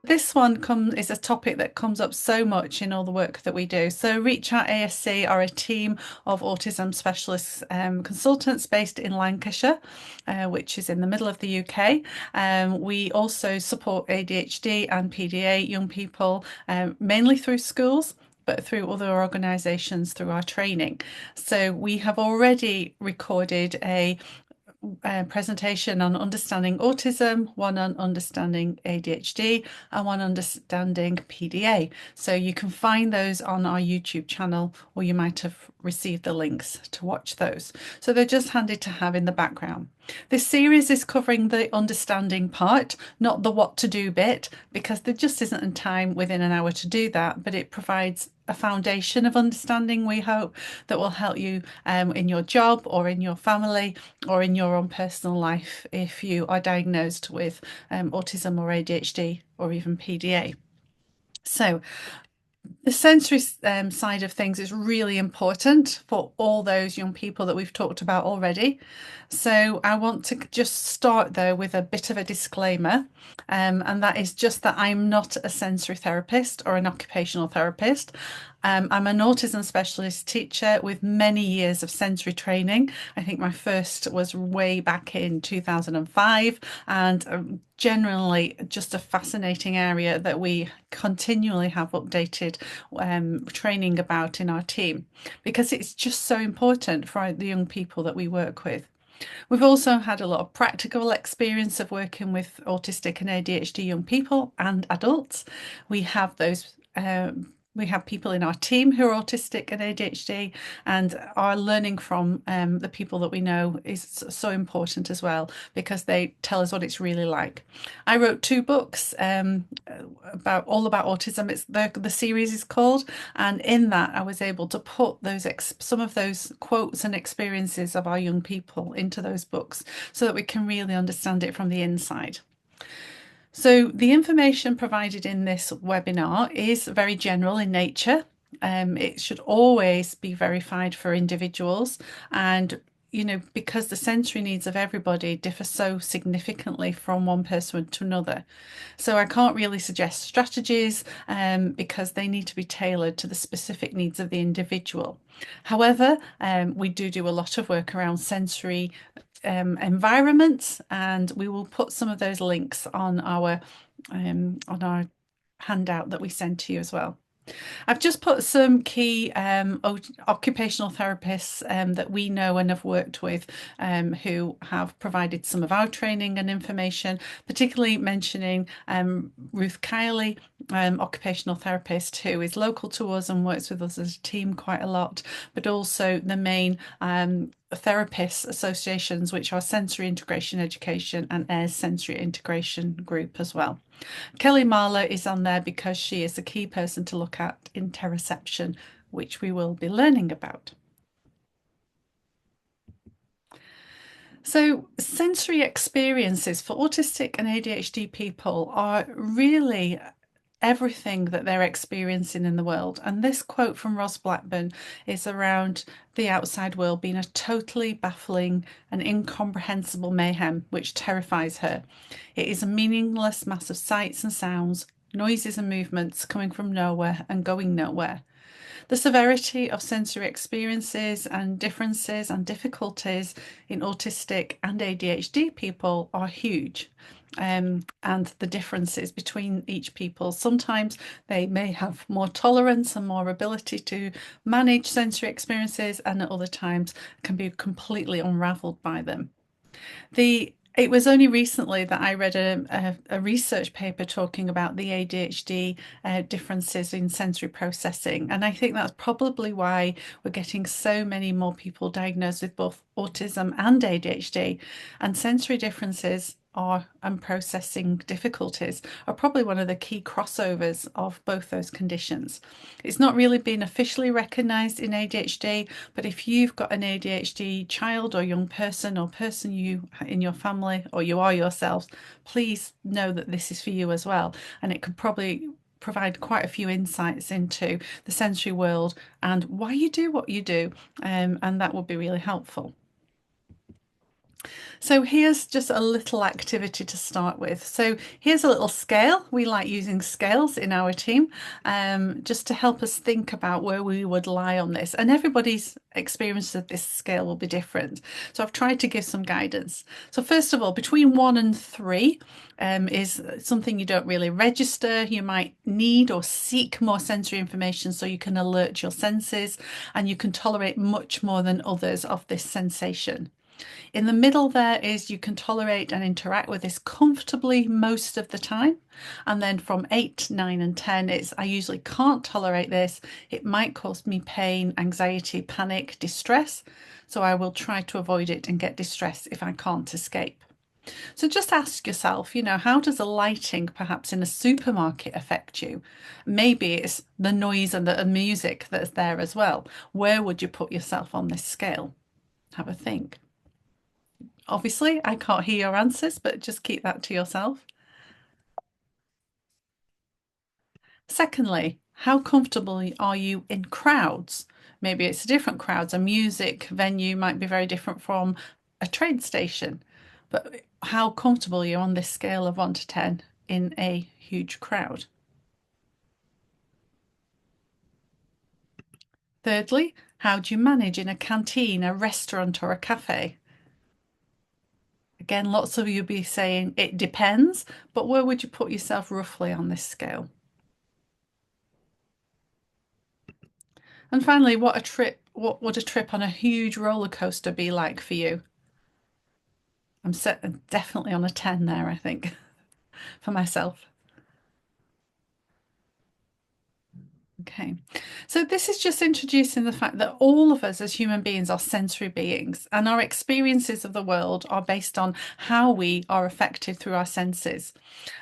This is a topic that comes up so much in all the work that we do. So Reach Out ASC are a team of autism specialist consultants based in Lancashire, which is in the middle of the UK. We also support ADHD and PDA young people, mainly through schools, but through other organisations through our training. So we have already recorded a presentation on understanding autism, one on understanding ADHD, and one understanding PDA. So you can find those on our YouTube channel, or you might have received the links to watch those. So they're just handy to have in the background. This series is covering the understanding part, not the what to do bit, because there just isn't time within an hour to do that, but it provides a foundation of understanding, we hope, that will help you in your job or in your family or in your own personal life if you are diagnosed with autism or ADHD or even PDA. So the sensory side of things is really important for all those young people that we've talked about already. So I want to just start though with a bit of a disclaimer, and that is just that I'm not a sensory therapist or an occupational therapist. I'm an autism specialist teacher with many years of sensory training. I think my first was way back in 2005, and generally just a fascinating area that we continually have updated training about in our team because it's just so important for the young people that we work with. We've also had a lot of practical experience of working with autistic and ADHD young people and adults. We have those. We have people in our team who are autistic and ADHD, and our learning from the people that we know is so important as well because they tell us what it's really like. I wrote two books about autism. It's the series is called, and in that I was able to put those some of those quotes and experiences of our young people into those books so that we can really understand it from the inside. So the information provided in this webinar is very general in nature. It should always be verified for individuals, and because the sensory needs of everybody differ so significantly from one person to another. So I can't really suggest strategies because they need to be tailored to the specific needs of the individual. However, we do a lot of work around sensory environments, and we will put some of those links on our handout that we send to you as well. I've just put some key occupational therapists that we know and have worked with who have provided some of our training and information, particularly mentioning Ruth Kiley, occupational therapist who is local to us and works with us as a team quite a lot, but also the main therapists associations, which are Sensory Integration Education and AIRS Sensory Integration Group as well. Kelly Marlowe is on there because she is a key person to look at interoception, which we will be learning about. So sensory experiences for autistic and ADHD people are really everything that they're experiencing in the world. And this quote from Ross Blackburn is around the outside world being a totally baffling and incomprehensible mayhem which terrifies her. It is a meaningless mass of sights and sounds, noises and movements coming from nowhere and going nowhere. The severity of sensory experiences and differences and difficulties in autistic and ADHD people are huge. And the differences between each people. Sometimes they may have more tolerance and more ability to manage sensory experiences, and at other times can be completely unraveled by them. It was only recently that I read a research paper talking about the ADHD differences in sensory processing. And I think that's probably why we're getting so many more people diagnosed with both autism and ADHD. And sensory differences and processing difficulties are probably one of the key crossovers of both those conditions. It's not really been officially recognised in ADHD, but if you've got an ADHD child or young person or person you in your family or you are yourselves, please know that this is for you as well. And it could probably provide quite a few insights into the sensory world and why you do what you do, and that would be really helpful. So here's just a little activity to start with. So here's a little scale. We like using scales in our team, just to help us think about where we would lie on this. And everybody's experience of this scale will be different. So I've tried to give some guidance. So first of all, between 1 and 3 is something you don't really register. You might need or seek more sensory information so you can alert your senses, and you can tolerate much more than others of this sensation. In the middle there is you can tolerate and interact with this comfortably most of the time. And then from 8, 9 and 10, it's I usually can't tolerate this. It might cause me pain, anxiety, panic, distress. So I will try to avoid it and get distressed if I can't escape. So just ask yourself, how does the lighting perhaps in a supermarket affect you? Maybe it's the noise and the music that's there as well. Where would you put yourself on this scale? Have a think. Obviously, I can't hear your answers, but just keep that to yourself. Secondly, how comfortable are you in crowds? Maybe it's different crowds. A music venue might be very different from a train station, but how comfortable are you on this scale of 1 to 10 in a huge crowd? Thirdly, how do you manage in a canteen, a restaurant, or a cafe? Again, lots of you will be saying it depends, but where would you put yourself roughly on this scale? And finally, what would a trip on a huge roller coaster be like for you? Definitely on a 10 there, I think, for myself. Okay, so this is just introducing the fact that all of us as human beings are sensory beings, and our experiences of the world are based on how we are affected through our senses.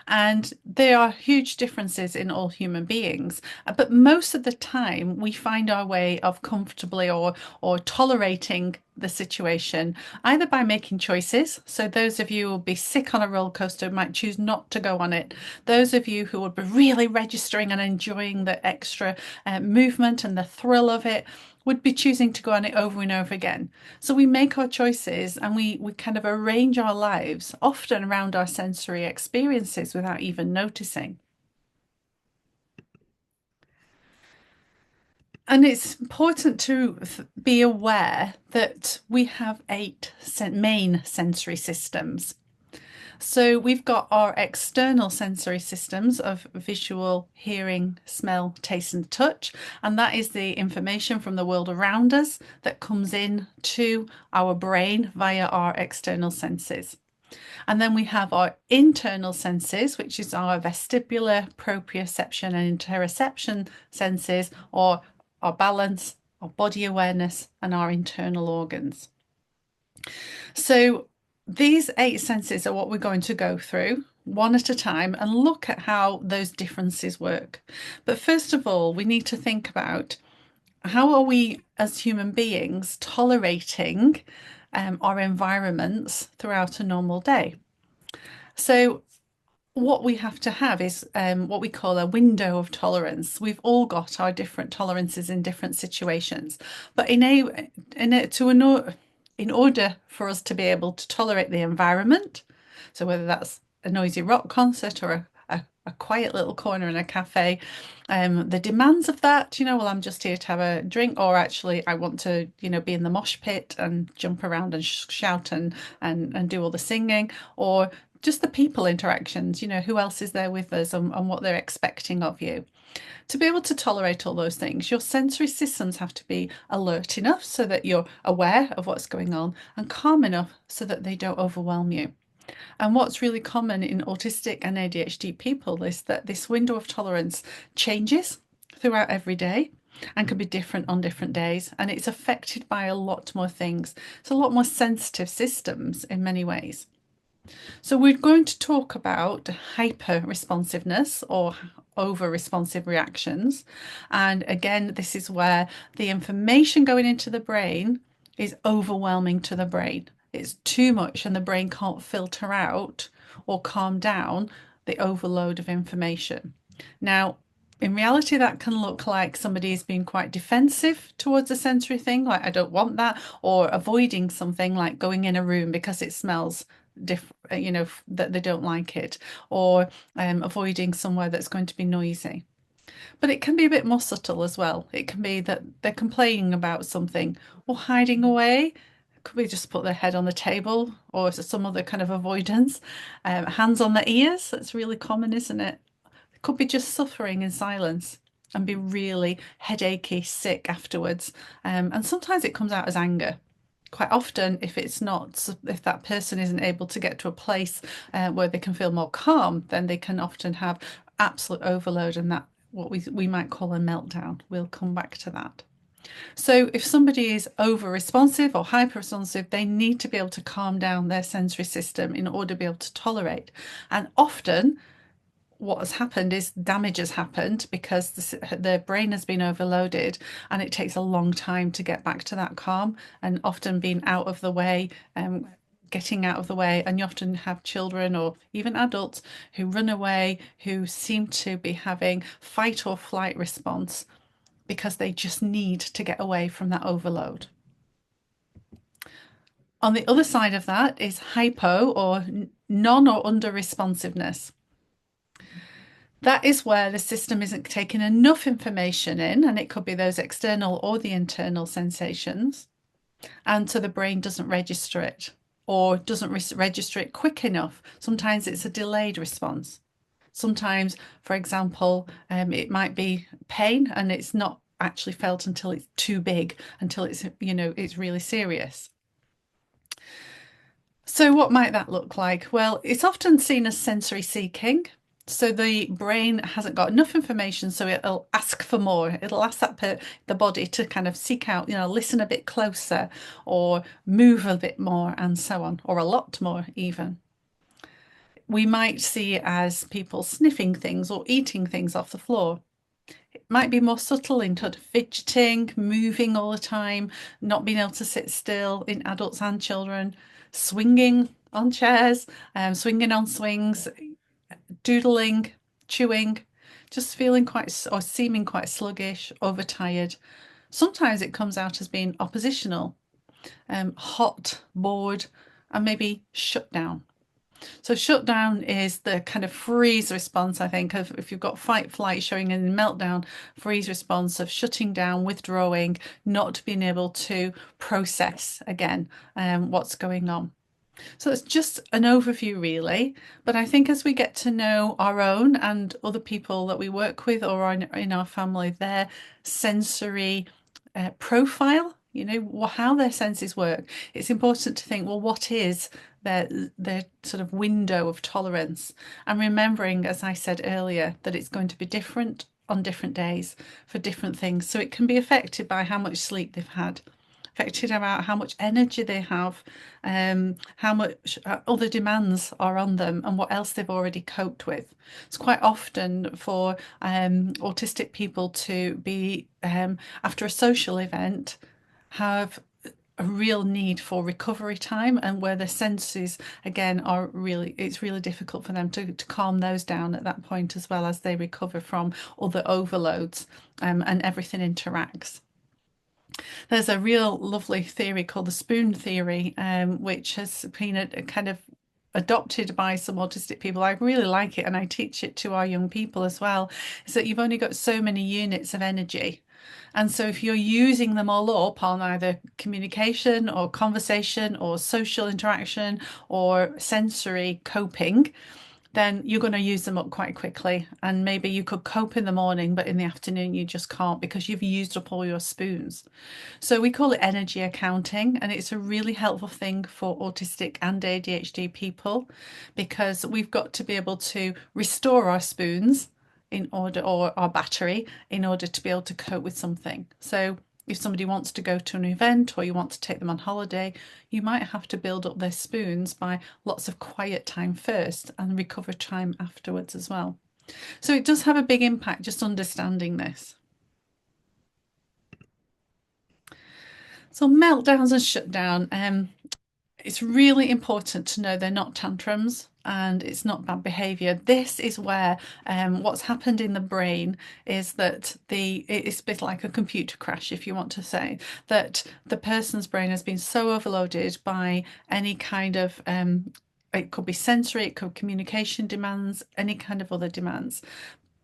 And there are huge differences in all human beings, but most of the time we find our way of comfortably or tolerating the situation either by making choices. So those of you who will be sick on a roller coaster might choose not to go on it. Those of you who would be really registering and enjoying the extra movement and the thrill of it would be choosing to go on it over and over again. So we make our choices and we kind of arrange our lives often around our sensory experiences without even noticing. And it's important to be aware that we have 8 main sensory systems. So we've got our external sensory systems of visual, hearing, smell, taste, and touch. And that is the information from the world around us that comes in to our brain via our external senses. And then we have our internal senses, which is our vestibular, proprioception, and interoception senses, or our balance, our body awareness, and our internal organs. So these 8 senses are what we're going to go through one at a time and look at how those differences work. But first of all, we need to think about how are we as human beings tolerating our environments throughout a normal day. So what we have to have is what we call a window of tolerance. We've all got our different tolerances in different situations, but in order for us to be able to tolerate the environment, so whether that's a noisy rock concert or a quiet little corner in a cafe, the demands of that, well, I'm just here to have a drink, or actually I want to, be in the mosh pit and jump around and shout and do all the singing, or just the people interactions, who else is there with us and what they're expecting of you. To be able to tolerate all those things, your sensory systems have to be alert enough so that you're aware of what's going on and calm enough so that they don't overwhelm you. And what's really common in autistic and ADHD people is that this window of tolerance changes throughout every day and can be different on different days. And it's affected by a lot more things. It's a lot more sensitive systems in many ways. So we're going to talk about hyper responsiveness or over responsive reactions. And again, this is where the information going into the brain is overwhelming to the brain. It's too much and the brain can't filter out or calm down the overload of information. Now, In reality, that can look like somebody is being quite defensive towards a sensory thing, like I don't want that, or avoiding something like going in a room because it smells different, that they don't like it, or avoiding somewhere that's going to be noisy. But it can be a bit more subtle as well. It can be that they're complaining about something or hiding away. Could we just put their head on the table or some other kind of avoidance? Hands on their ears, that's really common, isn't it? Could be just suffering in silence and be really headachy, sick afterwards. And sometimes it comes out as anger. Quite often, if that person isn't able to get to a place where they can feel more calm, then they can often have absolute overload and that what we might call a meltdown. We'll come back to that. So if somebody is over responsive or hyper responsive, they need to be able to calm down their sensory system in order to be able to tolerate. And often what has happened is damage has happened because the brain has been overloaded and it takes a long time to get back to that calm, and often being out of the way, getting out of the way. And you often have children or even adults who run away, who seem to be having fight or flight response because they just need to get away from that overload. On the other side of that is hypo or non or under responsiveness. That is where the system isn't taking enough information in, and it could be those external or the internal sensations, and so the brain doesn't register it or doesn't register it quick enough. Sometimes it's a delayed response. Sometimes, for example, it might be pain and it's not actually felt until it's too big, until it's really serious. So, what might that look like? Well, it's often seen as sensory seeking. So the brain hasn't got enough information, so it'll ask for more. It'll ask the body to kind of seek out, listen a bit closer, or move a bit more, and so on, or a lot more even. We might see it as people sniffing things or eating things off the floor. It might be more subtle in sort of fidgeting, moving all the time, not being able to sit still in adults and children, swinging on chairs, swinging on swings, doodling, chewing, just feeling quite or seeming quite sluggish, overtired. Sometimes it comes out as being oppositional, hot, bored, and maybe shut down. So shutdown is the kind of freeze response, I think, of if you've got fight, flight showing in meltdown, freeze response of shutting down, withdrawing, not being able to process again what's going on. So it's just an overview, really. But I think as we get to know our own and other people that we work with or in our family, their sensory profile, how their senses work, it's important to think, well, what is their sort of window of tolerance? And remembering, as I said earlier, that it's going to be different on different days for different things. So it can be affected by how much sleep they've had, affected about how much energy they have, how much other demands are on them, and what else they've already coped with. It's quite often for autistic people to be, after a social event, have a real need for recovery time, and where the senses again are really, it's really difficult for them to calm those down at that point as well as they recover from other overloads, and everything interacts. There's a real lovely theory called the spoon theory, which has been a kind of adopted by some autistic people. I really like it and I teach it to our young people as well. Is that you've only got so many units of energy. And so if you're using them all up on either communication or conversation or social interaction or sensory coping, then you're going to use them up quite quickly. And maybe you could cope in the morning, but in the afternoon you just can't because you've used up all your spoons. So we call it energy accounting, and it's a really helpful thing for autistic and ADHD people because we've got to be able to restore our spoons in order, or our battery, in order to be able to cope with something. So if somebody wants to go to an event or you want to take them on holiday, you might have to build up their spoons by lots of quiet time first and recover time afterwards as well. So it does have a big impact just understanding this. So meltdowns and shutdown, it's really important to know they're not tantrums. and it's not bad behavior. This is where what's happened in the brain is that it's a bit like a computer crash, if you want to say, that the person's brain has been so overloaded by any kind of it could be sensory, it could be communication demands, any kind of other demands.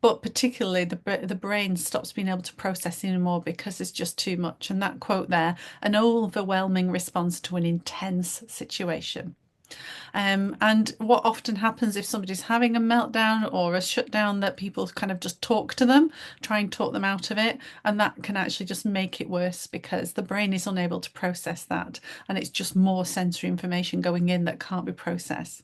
But particularly the brain stops being able to process anymore because it's just too much. And that quote there, an overwhelming response to an intense situation. And what often happens if somebody's having a meltdown or a shutdown, that people kind of just talk to them, try and talk them out of it. And that can actually just make it worse because the brain is unable to process that. And it's just more sensory information going in that can't be processed.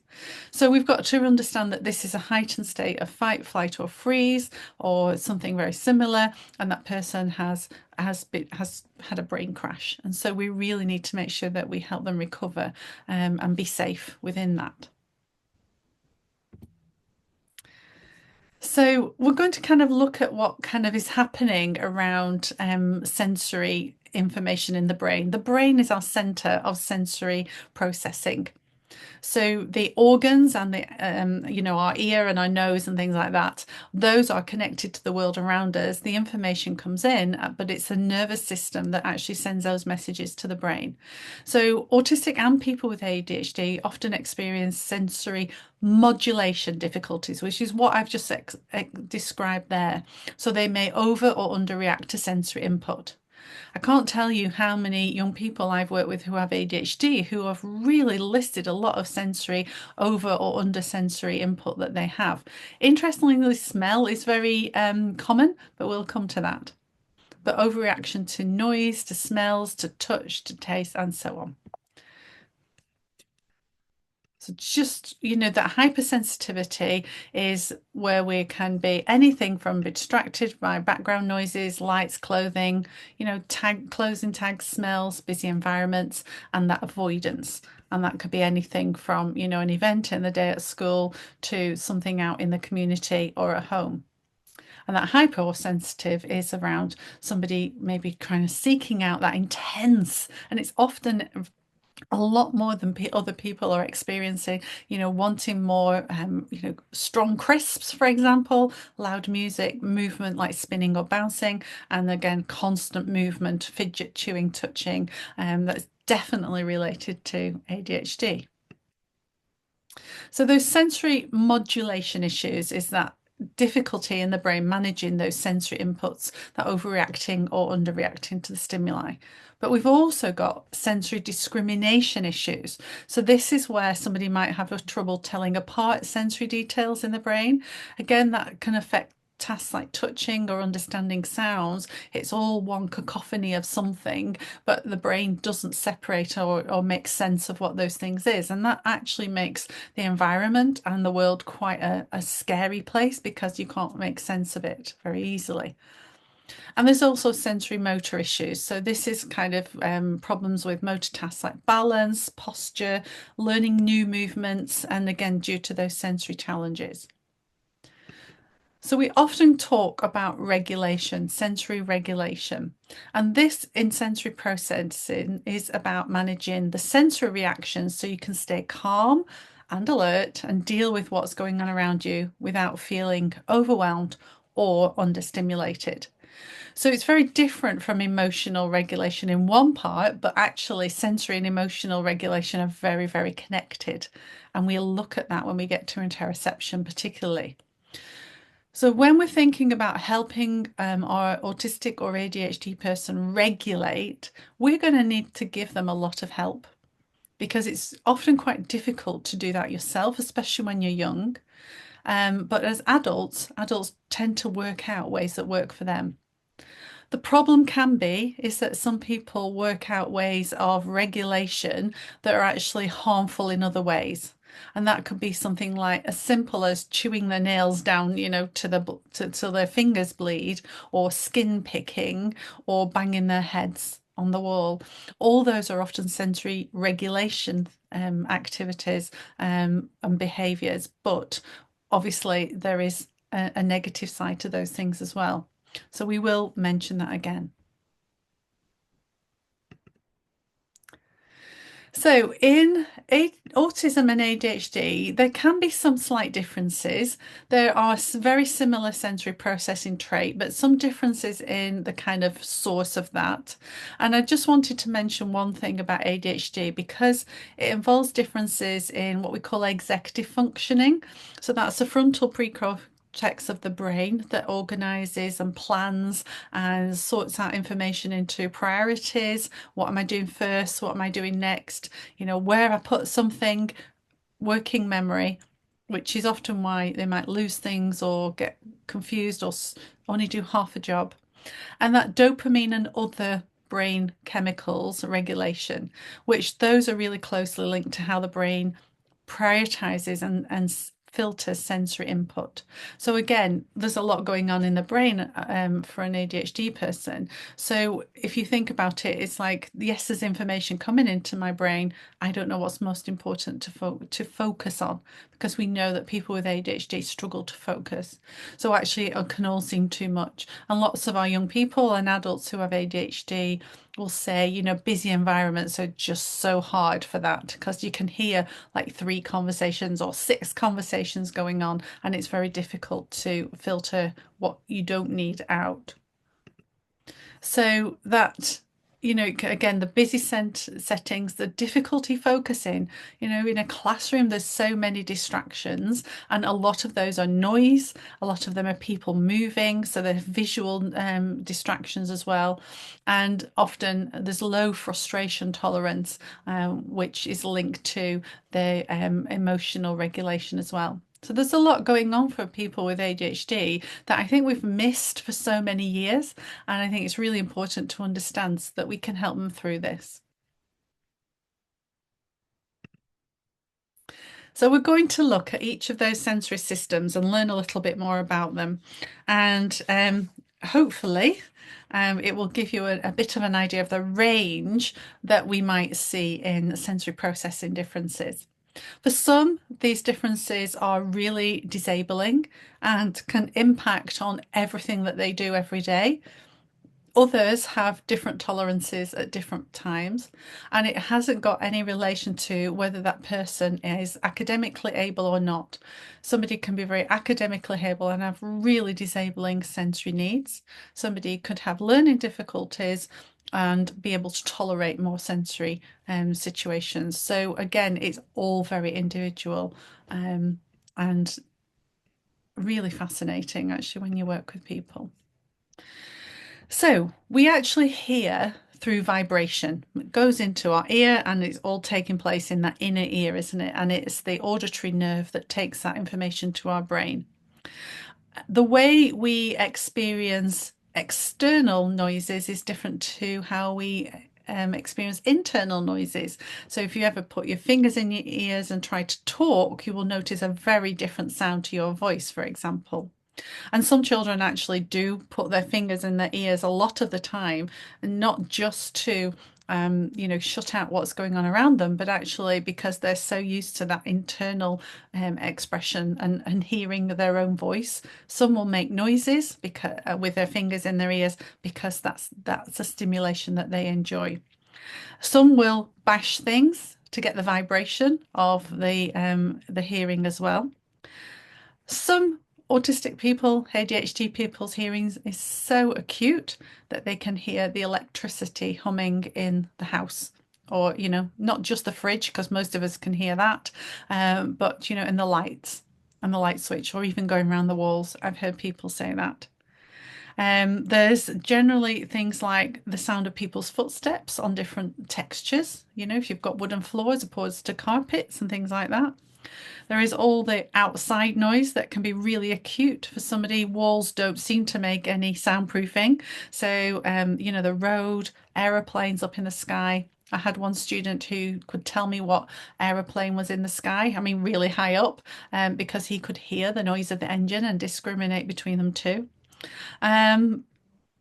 So we've got to understand that this is a heightened state of fight, flight, or freeze, or something very similar, and that person has had a brain crash, and so we really need to make sure that we help them recover and be safe within that. So we're going to kind of look at what kind of is happening around sensory information in the brain. The brain is our center of sensory processing. So the organs and our ear and our nose and things like that, those are connected to the world around us. The information comes in, but it's the nervous system that actually sends those messages to the brain. So autistic and people with ADHD often experience sensory modulation difficulties, which is what I've just described there. So they may over or underreact to sensory input. I can't tell you how many young people I've worked with who have ADHD who have really listed a lot of sensory over or under sensory input that they have. Interestingly, smell is very common, but we'll come to that. But overreaction to noise, to smells, to touch, to taste, and so on. So just, that hypersensitivity is where we can be anything from be distracted by background noises, lights, clothing, closing tags, smells, busy environments, and that avoidance. And that could be anything from, an event in the day at school to something out in the community or at home. And that hypersensitive is around somebody maybe kind of seeking out that intense, and it's often a lot more than other people are experiencing, wanting more, strong crisps, for example, loud music, movement like spinning or bouncing, and again, constant movement, fidget, chewing, touching, that's definitely related to ADHD. So those sensory modulation issues is that difficulty in the brain managing those sensory inputs, that overreacting or underreacting to the stimuli. But we've also got sensory discrimination issues. So this is where somebody might have a trouble telling apart sensory details in the brain. Again, that can affect tasks like touching or understanding sounds. It's all one cacophony of something, but the brain doesn't separate or make sense of what those things is. And that actually makes the environment and the world quite a scary place because you can't make sense of it very easily. And there's also sensory motor issues. So this is kind of problems with motor tasks like balance, posture, learning new movements, and again, due to those sensory challenges. So we often talk about regulation, sensory regulation, and this in sensory processing is about managing the sensory reactions so you can stay calm and alert and deal with what's going on around you without feeling overwhelmed or understimulated. So it's very different from emotional regulation in one part, but actually sensory and emotional regulation are very, very connected. And we'll look at that when we get to interoception particularly. So when we're thinking about helping our autistic or ADHD person regulate, we're going to need to give them a lot of help because it's often quite difficult to do that yourself, especially when you're young. But as adults tend to work out ways that work for them. The problem can be is that some people work out ways of regulation that are actually harmful in other ways. And that could be something like as simple as chewing their nails down, till their fingers bleed, or skin picking, or banging their heads on the wall. All those are often sensory regulation activities and behaviours, but obviously there is a negative side to those things as well. So we will mention that again. So, in autism and ADHD, there can be some slight differences. There are very similar sensory processing trait, but some differences in the kind of source of that. And I just wanted to mention one thing about ADHD because it involves differences in what we call executive functioning. So that's the frontal precortex of the brain that organizes and plans and sorts out information into priorities. What am I doing first? What am I doing next? Where I put something, working memory, which is often why they might lose things or get confused or only do half a job. And that dopamine and other brain chemicals regulation, which those are really closely linked to how the brain prioritizes and filters sensory input. So again, there's a lot going on in the brain for an ADHD person. So if you think about it, it's like, yes, there's information coming into my brain. I don't know what's most important to focus on because we know that people with ADHD struggle to focus. So actually, it can all seem too much. And lots of our young people and adults who have ADHD will say, busy environments are just so hard for that because you can hear like three conversations or six conversations going on, and it's very difficult to filter what you don't need out. So that, again, the busy settings, the difficulty focusing, in a classroom, there's so many distractions, and a lot of those are noise. A lot of them are people moving. So there's visual distractions as well. And often there's low frustration tolerance, which is linked to the emotional regulation as well. So there's a lot going on for people with ADHD that I think we've missed for so many years. And I think it's really important to understand so that we can help them through this. So we're going to look at each of those sensory systems and learn a little bit more about them. And hopefully, it will give you a bit of an idea of the range that we might see in sensory processing differences. For some, these differences are really disabling and can impact on everything that they do every day. Others have different tolerances at different times, and it hasn't got any relation to whether that person is academically able or not. Somebody can be very academically able and have really disabling sensory needs. Somebody could have learning difficulties and be able to tolerate more sensory situations. So, again, it's all very individual and really fascinating actually when you work with people. So we actually hear through vibration. It goes into our ear and it's all taking place in that inner ear, isn't it? And it's the auditory nerve that takes that information to our brain. The way we experience external noises is different to how we experience internal noises. So if you ever put your fingers in your ears and try to talk, you will notice a very different sound to your voice, for example. And some children actually do put their fingers in their ears a lot of the time, and not just to shut out what's going on around them, but actually because they're so used to that internal expression and hearing their own voice. Some will make noises because with their fingers in their ears because that's a stimulation that they enjoy. Some will bash things to get the vibration of the hearing as well. Some autistic people, ADHD people's hearing is so acute that they can hear the electricity humming in the house. Or, not just the fridge, because most of us can hear that, but, in the lights and the light switch, or even going around the walls. I've heard people say that. There's generally things like the sound of people's footsteps on different textures, if you've got wooden floors opposed to carpets and things like that. There is all the outside noise that can be really acute for somebody. Walls don't seem to make any soundproofing. So, the road, aeroplanes up in the sky. I had one student who could tell me what aeroplane was in the sky. I mean, really high up, because he could hear the noise of the engine and discriminate between them too. Um,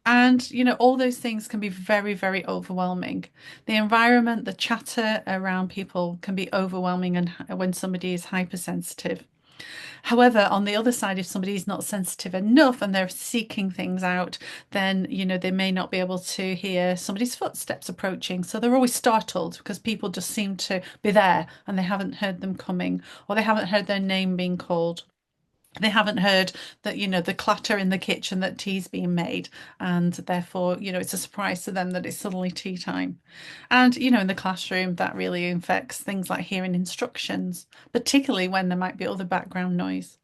and, all those things can be very, very overwhelming. The environment, the chatter around people can be overwhelming and when somebody is hypersensitive. However, on the other side, if somebody is not sensitive enough and they're seeking things out, then, they may not be able to hear somebody's footsteps approaching. So they're always startled because people just seem to be there and they haven't heard them coming, or they haven't heard their name being called. They haven't heard that, the clatter in the kitchen that tea's being made, and therefore, it's a surprise to them that it's suddenly tea time. And, in the classroom, that really affects things like hearing instructions, particularly when there might be other background noise.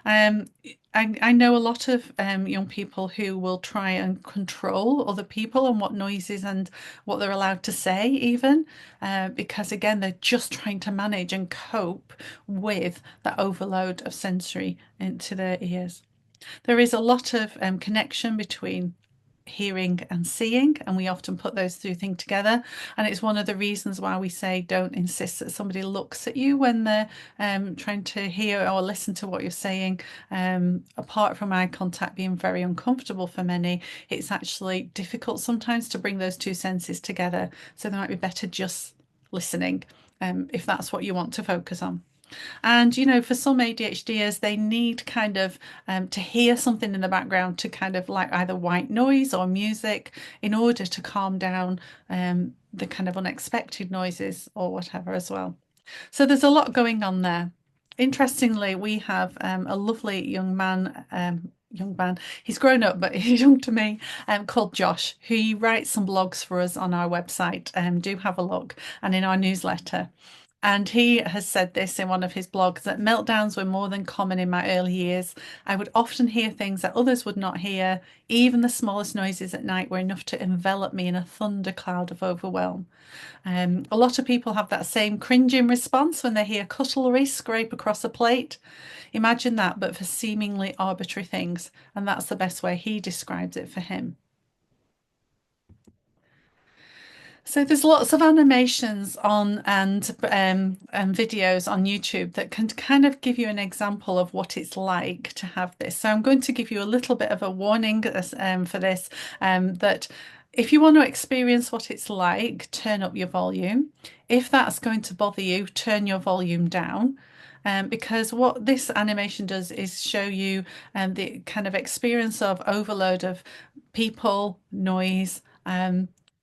Um, I know a lot of young people who will try and control other people and what noises and what they're allowed to say, even because, again, they're just trying to manage and cope with that overload of sensory into their ears. There is a lot of connection between hearing and seeing, and we often put those two things together, and it's one of the reasons why we say don't insist that somebody looks at you when they're trying to hear or listen to what you're saying. Apart from eye contact being very uncomfortable for many, it's actually difficult sometimes to bring those two senses together, so they might be better just listening if that's what you want to focus on. And, for some ADHDers, they need kind of to hear something in the background to kind of like either white noise or music in order to calm down the kind of unexpected noises or whatever as well. So there's a lot going on there. Interestingly, we have a lovely young man. He's grown up, but he's young to me, called Josh, who writes some blogs for us on our website. Do have a look, and in our newsletter. And he has said this in one of his blogs, that meltdowns were more than common in my early years. I would often hear things that others would not hear. Even the smallest noises at night were enough to envelop me in a thundercloud of overwhelm. A lot of people have that same cringing response when they hear cutlery scrape across a plate. Imagine that, but for seemingly arbitrary things. And that's the best way he describes it for him. So there's lots of animations on and videos on YouTube that can kind of give you an example of what it's like to have this. So I'm going to give you a little bit of a warning for this, that if you want to experience what it's like, turn up your volume. If that's going to bother you, turn your volume down. Because what this animation does is show you the kind of experience of overload of people, noise,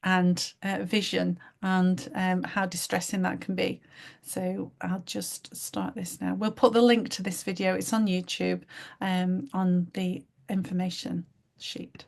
and vision, and how distressing that can be. So I'll just start this now. We'll put the link to this video. It's on YouTube on the information sheet.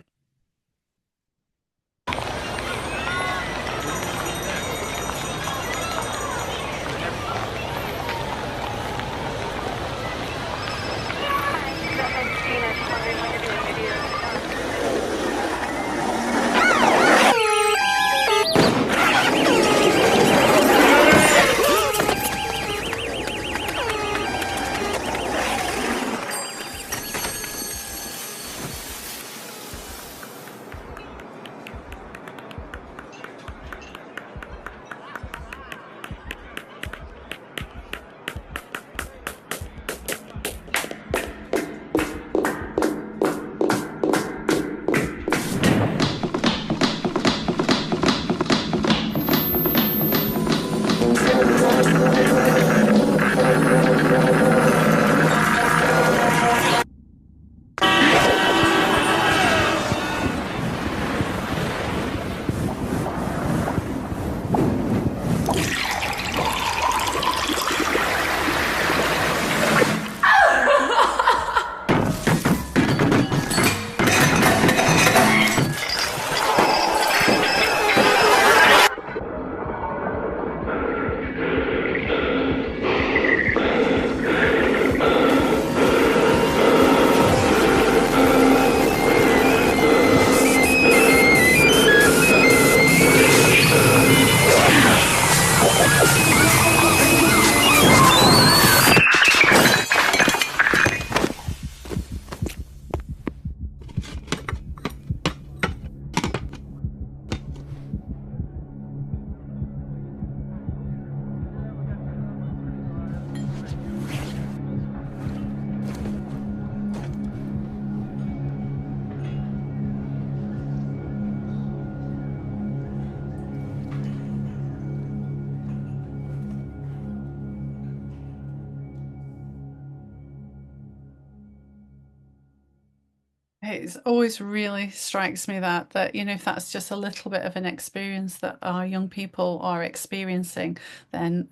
It always really strikes me that if that's just a little bit of an experience that our young people are experiencing, then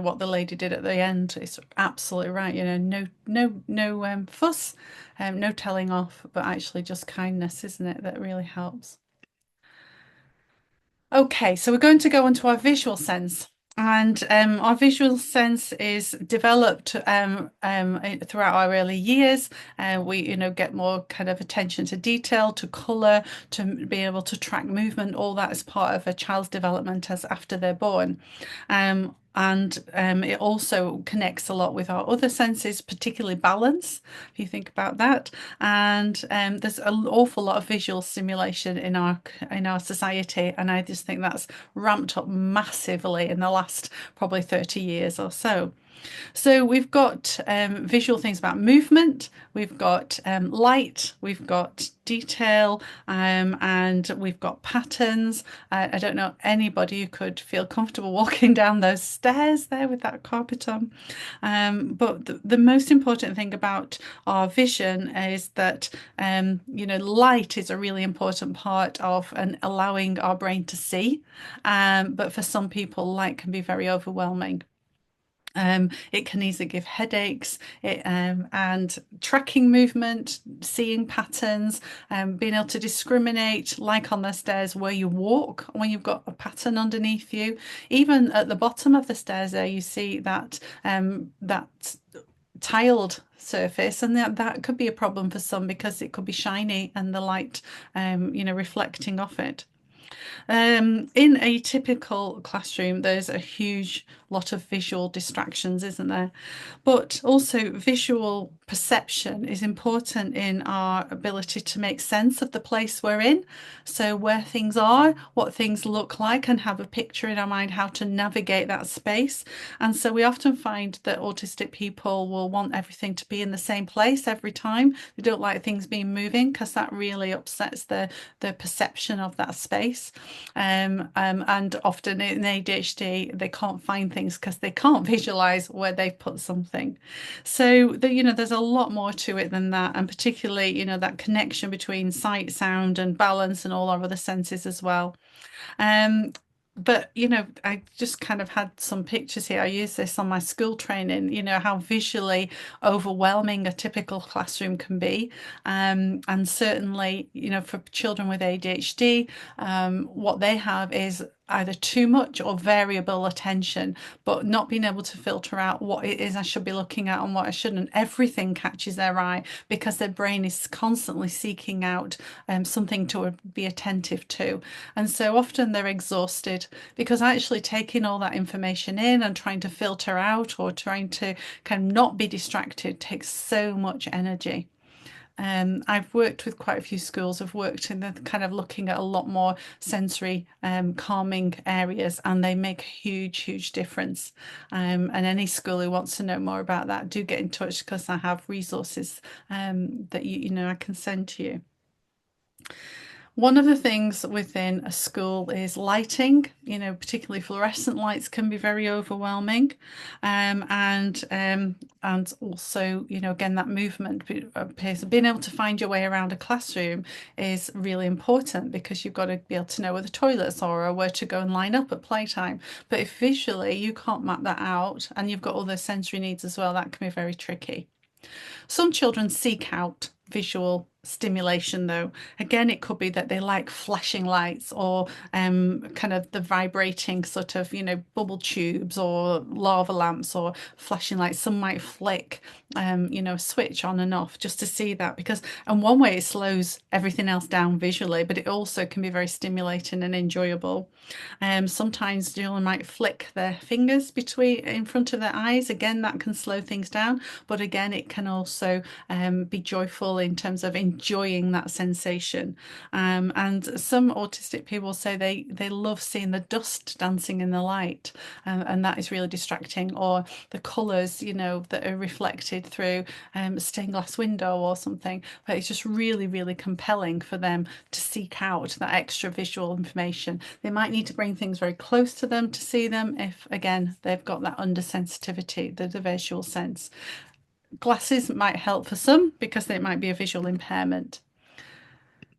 what the lady did at the end is absolutely right. No fuss, no telling off, but actually just kindness, isn't it? That really helps. Okay, so we're going to go on to our visual sense. And our visual sense is developed throughout our early years. We get more kind of attention to detail, to colour, to be able to track movement. All that is part of a child's development as after they're born. And it also connects a lot with our other senses, particularly balance, if you think about that. And there's an awful lot of visual stimulation in our society, and I just think that's ramped up massively in the last probably 30 years or so. So we've got visual things about movement, we've got light, we've got detail, and we've got patterns. I don't know anybody who could feel comfortable walking down those stairs there with that carpet on. But the most important thing about our vision is that light is a really important part of and allowing our brain to see. But for some people, light can be very overwhelming. It can easily give headaches, and tracking movement, seeing patterns, being able to discriminate, like on the stairs where you walk when you've got a pattern underneath you. Even at the bottom of the stairs there, you see that tiled surface, and that could be a problem for some because it could be shiny and the light reflecting off it. In a typical classroom, there's a huge lot of visual distractions, isn't there? But also, visual perception is important in our ability to make sense of the place we're in. So, where things are, what things look like, and have a picture in our mind how to navigate that space. And so, we often find that autistic people will want everything to be in the same place every time. They don't like things being moving because that really upsets the perception of that space. And often in ADHD, they can't find things because they can't visualize where they've put something. So there's a lot more to it than that, and particularly, that connection between sight, sound, and balance, and all our other senses as well. Um, but I just kind of had some pictures here. I use this on my school training, how visually overwhelming a typical classroom can be. And certainly, for children with ADHD, what they have is either too much or variable attention, but not being able to filter out what it is I should be looking at and what I shouldn't. Everything catches their eye because their brain is constantly seeking out something to be attentive to. And so often they're exhausted because actually taking all that information in and trying to filter out or trying to kind of not be distracted takes so much energy. I've worked with quite a few schools. I've worked in the kind of looking at a lot more sensory calming areas, and they make a huge, huge difference. And any school who wants to know more about that, do get in touch because I have resources that I can send to you. One of the things within a school is lighting. Particularly fluorescent lights can be very overwhelming, and also, again, that movement appears. Being able to find your way around a classroom is really important because you've got to be able to know where the toilets are or where to go and line up at playtime. But if visually you can't map that out and you've got other sensory needs as well, that can be very tricky. Some children seek out visual stimulation, though. Again, it could be that they like flashing lights or kind of the vibrating sort of, bubble tubes or lava lamps or flashing lights. Some might flick, switch on and off just to see that because, and one way it slows everything else down visually, but it also can be very stimulating and enjoyable. Sometimes children might flick their fingers between in front of their eyes. Again, that can slow things down, but again, it can also be joyful in terms of enjoying that sensation. And some autistic people say they love seeing the dust dancing in the light, and that is really distracting. Or the colours, that are reflected through a stained glass window or something. But it's just really, really compelling for them to seek out that extra visual information. They might need to bring things very close to them to see them if, again, they've got that undersensitivity, the visual sense. Glasses might help for some because it might be a visual impairment.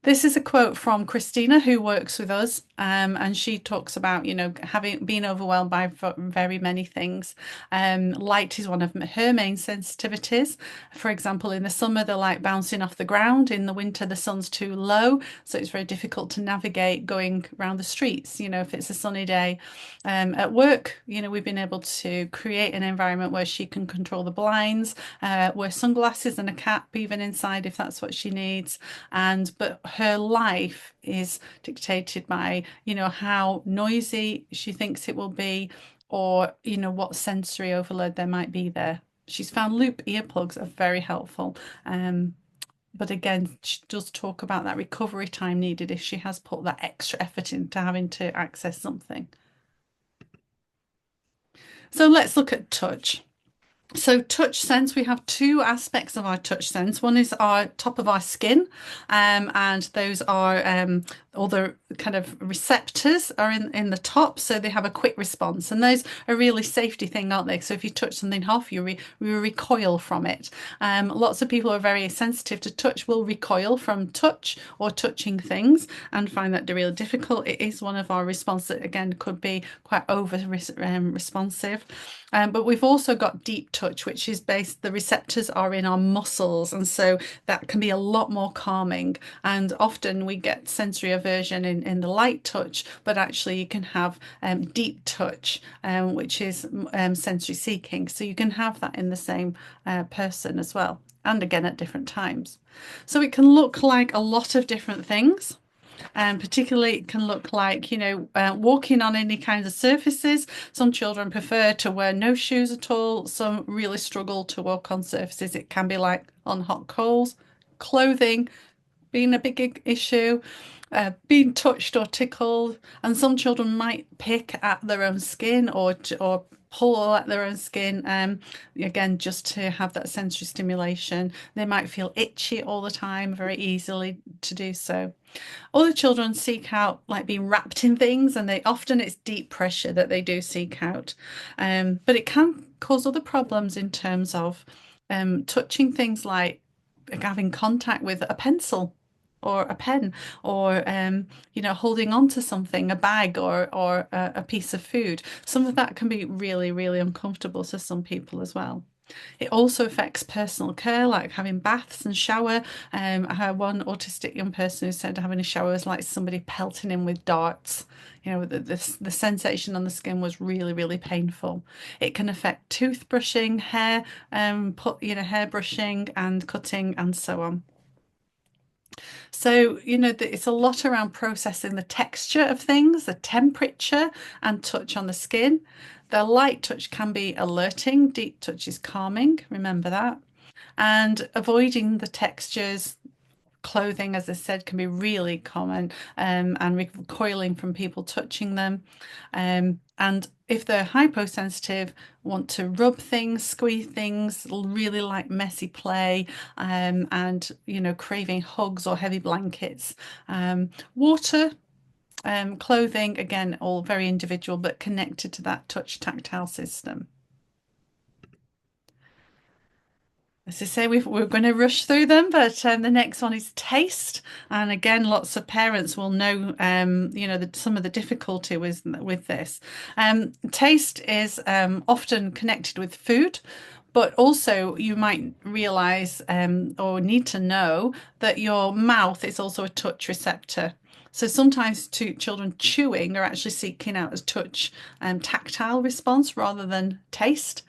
This is a quote from Christina, who works with us, and she talks about, having been overwhelmed by very many things. Light is one of her main sensitivities. For example, in the summer, the light bouncing off the ground. In the winter, the sun's too low, so it's very difficult to navigate going around the streets, if it's a sunny day. At work, we've been able to create an environment where she can control the blinds, wear sunglasses and a cap even inside if that's what she needs. But her life is dictated by, how noisy she thinks it will be, or, what sensory overload there might be there. She's found loop earplugs are very helpful. But again, she does talk about that recovery time needed if she has put that extra effort into having to access something. So let's look at touch. So touch sense, we have two aspects of our touch sense. One is our top of our skin, and those are all the kind of receptors are in the top, so they have a quick response, and those are really safety thing, aren't they? So if you touch something off, you recoil from it. Lots of people who are very sensitive to touch will recoil from touch or touching things and find that really difficult. It is one of our responses that again could be quite over responsive. But we've also got deep touch, which is based, the receptors are in our muscles, and so that can be a lot more calming. And often we get sensory aversion in the light touch, but actually you can have deep touch, which is sensory seeking. So you can have that in the same person as well, and again at different times. So it can look like a lot of different things. And particularly it can look like, walking on any kinds of surfaces. Some children prefer to wear no shoes at all. Some really struggle to walk on surfaces. It can be like on hot coals. Clothing being a big issue, being touched or tickled. And some children might pick at their own skin or pull at their own skin, again, just to have that sensory stimulation. They might feel itchy all the time, very easily to do so. Other children seek out like being wrapped in things, and it's deep pressure that they do seek out. But it can cause other problems in terms of touching things like having contact with a pencil or a pen, or holding on to something, a bag or a piece of food. Some of that can be really, really uncomfortable to some people as well. It also affects personal care, like having baths and shower. I had one autistic young person who said having a shower was like somebody pelting him with darts. The sensation on the skin was really, really painful. It can affect toothbrushing, hair brushing and cutting and so on. So, it's a lot around processing the texture of things, the temperature and touch on the skin. The light touch can be alerting, deep touch is calming, remember that. And avoiding the textures, clothing, as I said, can be really common, and recoiling from people touching them. And if they're hyposensitive, want to rub things, squeeze things, really like messy play, and craving hugs or heavy blankets. Water, clothing, again, all very individual, but connected to that touch tactile system. As I say, we're going to rush through them, but the next one is taste. And again, lots of parents will know, some of the difficulty with this. Taste is often connected with food, but also you might realize or need to know that your mouth is also a touch receptor. So sometimes children chewing are actually seeking out a touch tactile response rather than taste.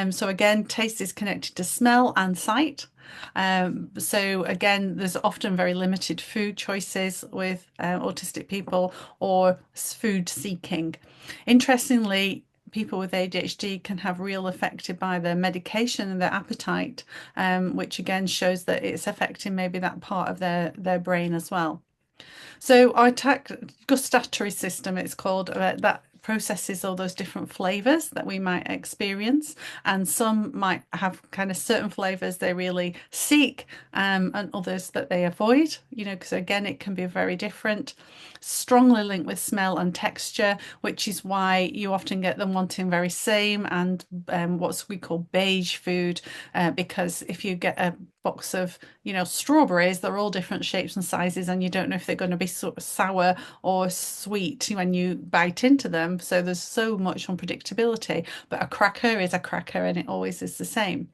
So again, taste is connected to smell and sight. So again, there's often very limited food choices with autistic people or food seeking. Interestingly, people with ADHD can have real affected by the medication and their appetite, which again shows that it's affecting maybe that part of their brain as well. So our gustatory system, it's called, that processes all those different flavors that we might experience, and some might have kind of certain flavors they really seek, and others that they avoid, because again it can be very different. strongly linked with smell and texture, which is why you often get them wanting very same and what's we call beige food, because if you get a box of, strawberries, they're all different shapes and sizes, and you don't know if they're going to be sort of sour or sweet when you bite into them. So there's so much unpredictability. But a cracker is a cracker, and it always is the same.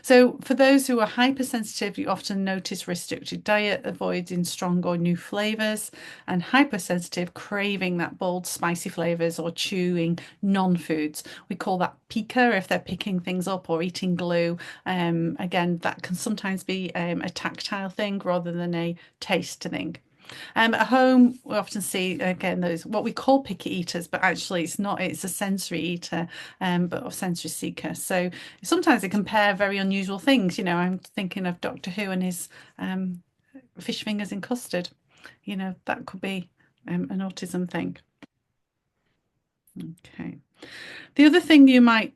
So, for those who are hypersensitive, you often notice restricted diet, avoiding strong or new flavors, and hypersensitive craving that bold, spicy flavors or chewing non-foods. We call that pica if they're picking things up or eating glue. Again, that can sometimes be a tactile thing rather than a taste thing. At home, we often see again those what we call picky eaters, but actually it's not. It's a sensory eater, but a sensory seeker. So sometimes they compare very unusual things. I'm thinking of Doctor Who and his fish fingers in custard. That could be an autism thing. Okay. The other thing you might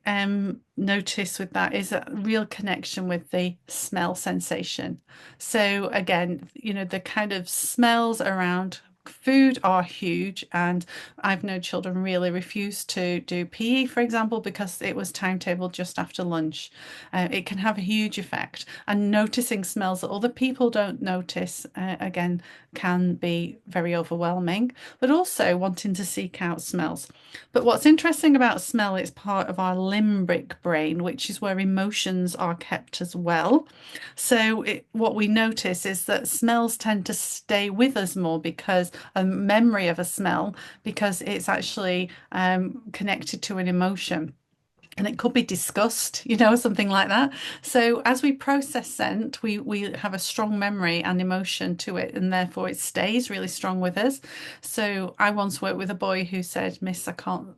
notice with that is a real connection with the smell sensation. So again, the kind of smells around food are huge, and I've known children really refuse to do PE, for example, because it was timetabled just after lunch. It can have a huge effect, and noticing smells that other people don't notice, again, can be very overwhelming, but also wanting to seek out smells. But what's interesting about smell, it's part of our limbic brain, which is where emotions are kept as well. So what we notice is that smells tend to stay with us more because a memory of a smell, because it's actually connected to an emotion. And it could be disgust, something like that. So as we process scent, we have a strong memory and emotion to it, and therefore it stays really strong with us. So I once worked with a boy who said, "Miss, I can't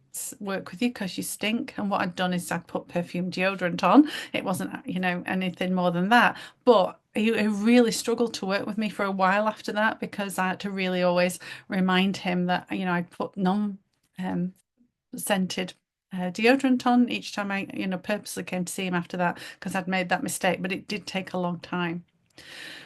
work with you because you stink." And what I'd done is I'd put perfume deodorant on. It wasn't, anything more than that. But he really struggled to work with me for a while after that, because I had to really always remind him that, I'd put non scented deodorant on each time I, purposely came to see him after that, because I'd made that mistake, but it did take a long time.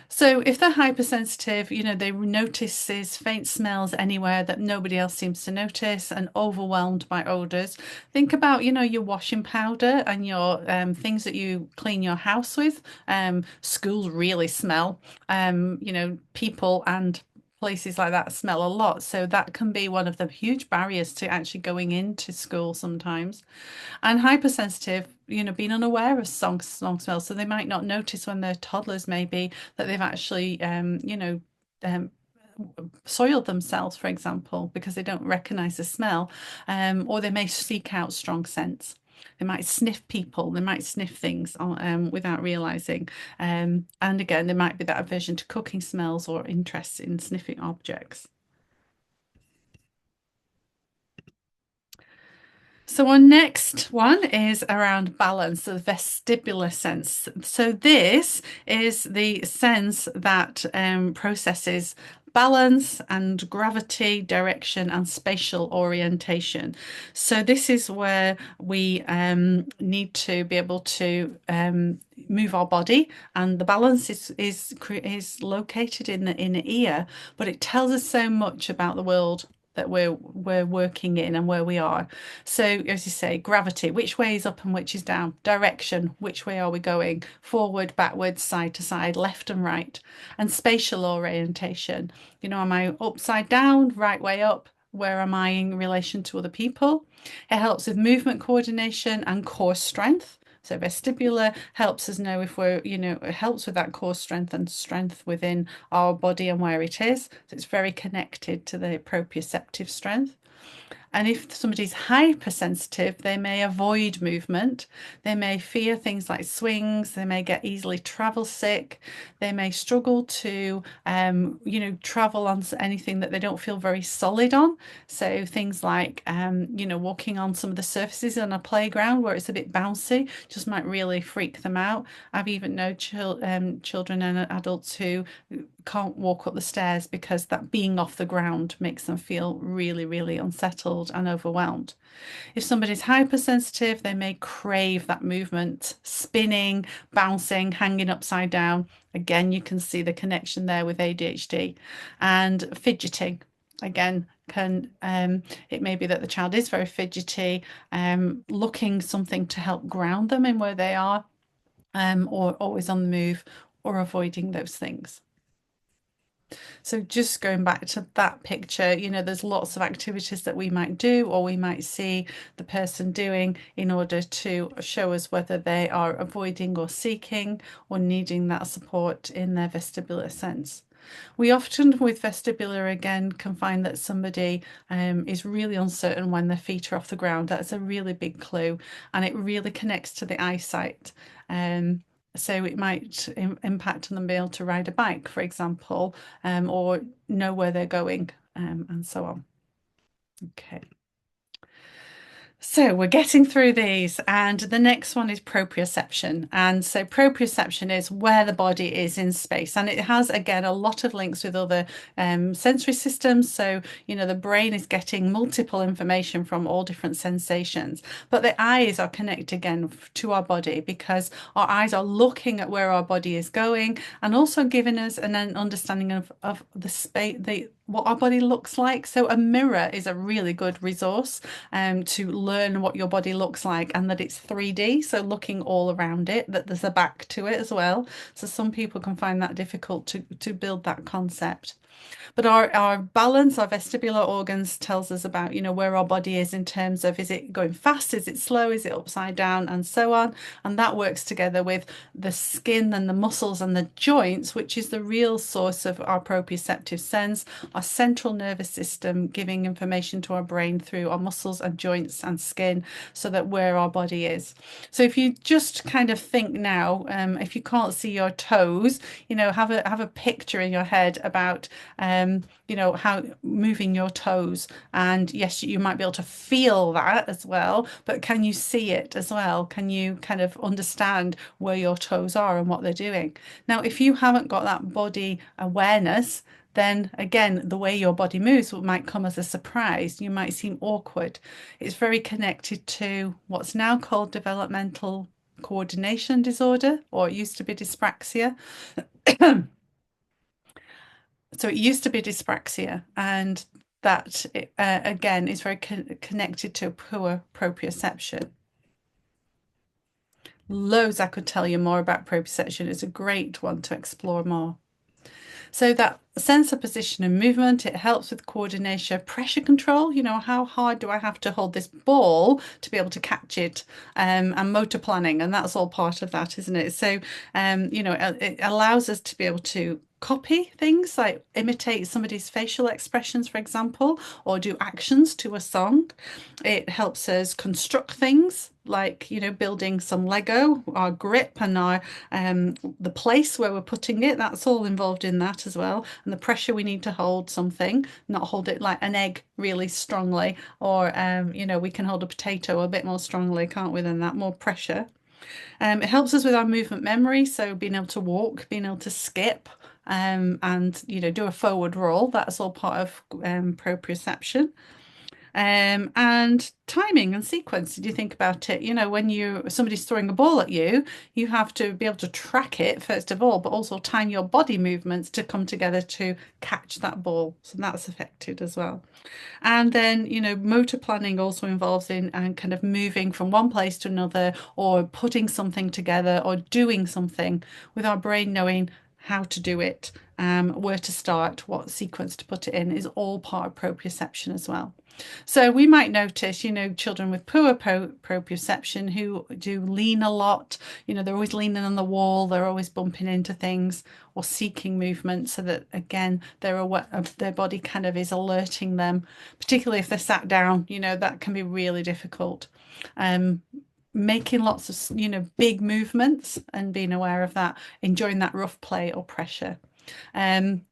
So if they're hypersensitive, they notice these faint smells anywhere that nobody else seems to notice, and overwhelmed by odors. Think about, your washing powder and your things that you clean your house with. Schools really smell. People and places like that smell a lot. So that can be one of the huge barriers to actually going into school sometimes. And hypersensitive, being unaware of strong smells. So they might not notice when they're toddlers, maybe, that they've actually, um, soiled themselves, for example, because they don't recognize the smell. Or they may seek out strong scents. They might sniff people, they might sniff things without realizing. And again, there might be that aversion to cooking smells or interest in sniffing objects. So our next one is around balance, the vestibular sense. So this is the sense that processes balance and gravity, direction, and spatial orientation. So this is where we need to be able to move our body, and the balance is located in the inner ear, but it tells us so much about the world that we're working in and where we are. So as you say, gravity, which way is up and which is down? Direction, which way are we going? Forward, backwards, side to side, left and right. And spatial orientation. Am I upside down, right way up? Where am I in relation to other people? It helps with movement coordination and core strength. So vestibular helps us know if we're, it helps with that core strength and strength within our body and where it is. So it's very connected to the proprioceptive strength. And if somebody's hypersensitive, they may avoid movement. They may fear things like swings. They may get easily travel sick. They may struggle to, travel on anything that they don't feel very solid on. So things like, walking on some of the surfaces on a playground where it's a bit bouncy just might really freak them out. I've even known children and adults who can't walk up the stairs because that being off the ground makes them feel really, really unsettled and overwhelmed. If somebody's hypersensitive, they may crave that movement, spinning, bouncing, hanging upside down. Again, you can see the connection there with ADHD, and fidgeting. again, can it may be that the child is very fidgety, looking something to help ground them in where they are, or always on the move, or avoiding those things. So just going back to that picture, there's lots of activities that we might do or we might see the person doing in order to show us whether they are avoiding or seeking or needing that support in their vestibular sense. We often, with vestibular, again, can find that somebody is really uncertain when their feet are off the ground. That's a really big clue, and it really connects to the eyesight. So it might impact on them being able to ride a bike, for example, or know where they're going, and so on. Okay. So we're getting through these, and the next one is proprioception. And so proprioception is where the body is in space, and it has again a lot of links with other sensory systems. So the brain is getting multiple information from all different sensations, but the eyes are connected again to our body because our eyes are looking at where our body is going, and also giving us an understanding of the space, what our body looks like. So a mirror is a really good resource to learn what your body looks like, and that it's 3D, so looking all around it, that there's a back to it as well. So some people can find that difficult to build that concept. But our balance, our vestibular organs tells us about, where our body is in terms of, is it going fast, is it slow, is it upside down, and so on. And that works together with the skin and the muscles and the joints, which is the real source of our proprioceptive sense, our central nervous system giving information to our brain through our muscles and joints and skin, so that where our body is. So if you just kind of think now, if you can't see your toes, have a picture in your head about how moving your toes. And yes, you might be able to feel that as well, but can you see it as well? Can you kind of understand where your toes are and what they're doing? Now, if you haven't got that body awareness, then again, the way your body moves might come as a surprise. You might seem awkward. It's very connected to what's now called developmental coordination disorder, or it used to be dyspraxia. So it used to be dyspraxia, and that again is very connected to poor proprioception. Loads I could tell you more about proprioception. It's a great one to explore more. So that sense of position and movement, it helps with coordination, pressure control. How hard do I have to hold this ball to be able to catch it, and motor planning, and that's all part of that, isn't it? So, it allows us to be able to copy things, like imitate somebody's facial expressions, for example, or do actions to a song. It helps us construct things like, building some Lego, our grip and our the place where we're putting it. That's all involved in that as well. And the pressure we need to hold something, not hold it like an egg really strongly, or we can hold a potato a bit more strongly, can't we, than that, more pressure. It helps us with our movement memory, so being able to walk, being able to skip, and do a forward roll. That's all part of proprioception. And timing and sequence. Did you think about it? When somebody's throwing a ball at you, you have to be able to track it first of all, but also time your body movements to come together to catch that ball. So that's affected as well. And then, motor planning also involves in and kind of moving from one place to another, or putting something together, or doing something with our brain knowing how to do it, where to start, what sequence to put it in, is all part of proprioception as well. So we might notice, children with poor proprioception who do lean a lot, they're always leaning on the wall, they're always bumping into things, or seeking movement, so that again, they're aware of their body kind of is alerting them, particularly if they're sat down, that can be really difficult. Making lots of, big movements and being aware of that, enjoying that rough play or pressure. And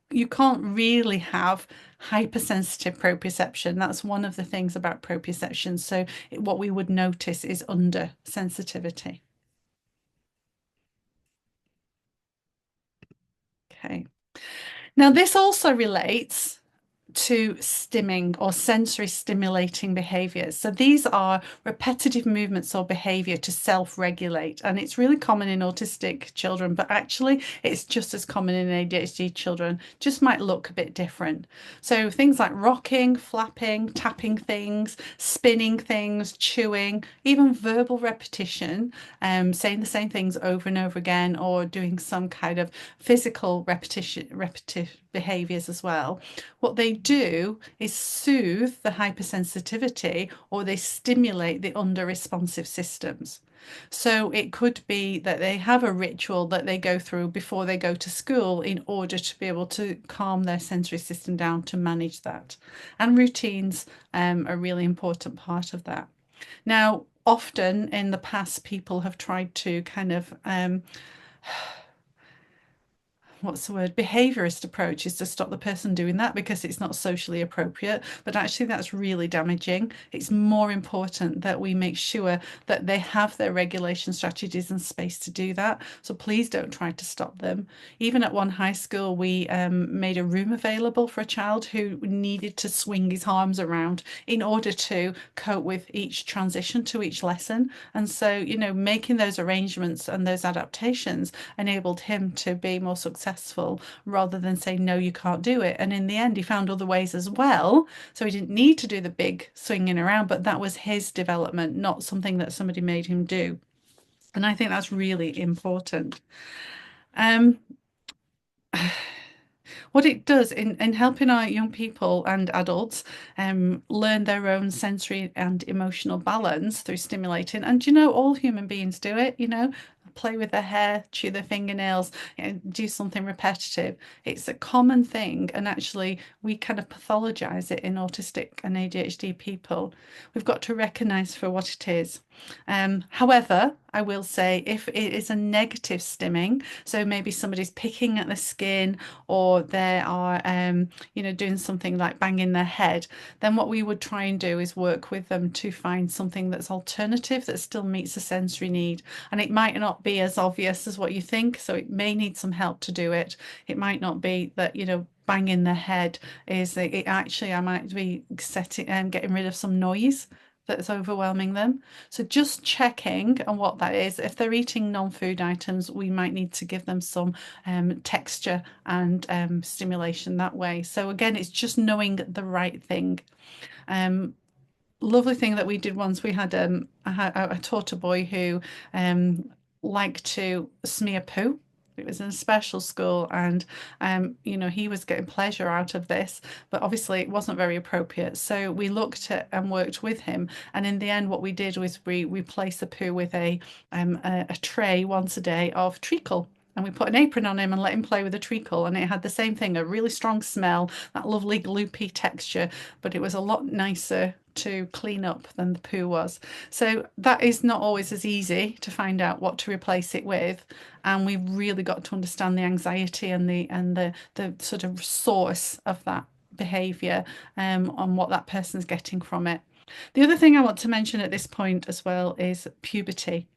you can't really have hypersensitive proprioception. That's one of the things about proprioception. So what we would notice is under sensitivity. Okay. Now this also relates to stimming or sensory stimulating behaviors. So these are repetitive movements or behavior to self-regulate. And it's really common in autistic children, but actually it's just as common in ADHD children, just might look a bit different. So things like rocking, flapping, tapping things, spinning things, chewing, even verbal repetition, saying the same things over and over again, or doing some kind of physical repetitive behaviors as well. What they do is soothe the hypersensitivity, or they stimulate the under-responsive systems. So it could be that they have a ritual that they go through before they go to school in order to be able to calm their sensory system down to manage that. And routines are a really important part of that. Now, often in the past, people have tried to kind of what's the word, behaviorist approach is to stop the person doing that because it's not socially appropriate. But actually, that's really damaging. It's more important that we make sure that they have their regulation strategies and space to do that. So please don't try to stop them. Even at one high school, we made a room available for a child who needed to swing his arms around in order to cope with each transition to each lesson. And so, you know, making those arrangements and those adaptations enabled him to be more successful rather than say, no, you can't do it. And in the end, he found other ways as well. So he didn't need to do the big swinging around, but that was his development, not something that somebody made him do. And I think that's really important. Um, what it does in helping our young people and adults learn their own sensory and emotional balance through stimulating. And you know, all human beings do it, you know, play with their hair, chew their fingernails, you know, do something repetitive. It's a common thing. And actually, we kind of pathologize it in autistic and ADHD people. We've got to recognize for what it is. However, I will say if it is a negative stimming, so maybe somebody's picking at the skin or they are, you know, doing something like banging their head, then what we would try and do is work with them to find something that's alternative that still meets the sensory need. And it might not be as obvious as what you think, so it may need some help to do it. It might not be that, you know, banging the head is it actually I might be setting and getting rid of some noise that's overwhelming them. So just checking on what that is. If they're eating non-food items, we might need to give them some texture and stimulation that way. So again, it's just knowing the right thing. Lovely thing that we did once, we had I taught a boy who liked to smear poo. It was in a special school, and you know, he was getting pleasure out of this, but obviously it wasn't very appropriate. So we looked at and worked with him, and in the end, what we did was we replaced the poo with a tray once a day of treacle. And we put an apron on him and let him play with the treacle, and it had the same thing, a really strong smell, that lovely gloopy texture, but it was a lot nicer to clean up than the poo was. So that is not always as easy to find out what to replace it with, and we've really got to understand the anxiety and the sort of source of that behavior and what that person's getting from it. The other thing I want to mention at this point as well is puberty